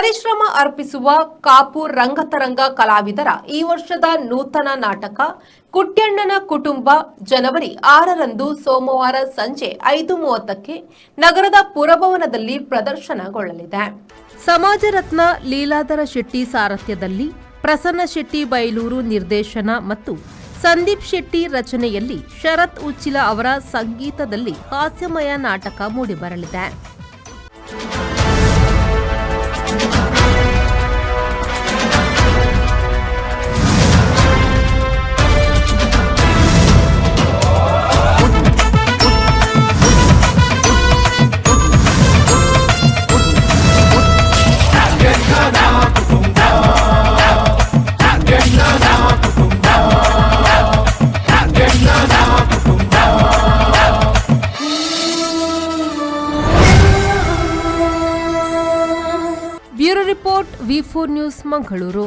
ಪರಿಶ್ರಮ ಅರ್ಪಿಸುವ ಕಾಪು ರಂಗತರಂಗ ಕಲಾವಿದರ ಈ ವರ್ಷದ ನೂತನ ನಾಟಕ ಕುಟ್ಯಣ್ಣನ ಕುಟುಂಬ ಜನವರಿ 6ರಂದು ಸೋಮವಾರ ಸಂಜೆ 5:30ಕ್ಕೆ ನಗರದ ಪುರಭವನದಲ್ಲಿ ಪ್ರದರ್ಶನಗೊಳ್ಳಲಿದೆ. ಸಮಾಜ ರತ್ನ ಲೀಲಾಧರ ಶೆಟ್ಟಿ ಸಾರಥ್ಯದಲ್ಲಿ ಪ್ರಸನ್ನ ಶೆಟ್ಟಿ ಬೈಲೂರು ನಿರ್ದೇಶನ ಮತ್ತು ಸಂದೀಪ್ ಶೆಟ್ಟಿ ರಚನೆಯಲ್ಲಿ ಶರತ್ ಉಚ್ಚಿಲ ಅವರ ಸಂಗೀತದಲ್ಲಿ ಹಾಸ್ಯಮಯ ನಾಟಕ ಮೂಡಿಬರಲಿದೆ. Bureau report V4 news Mangaluru.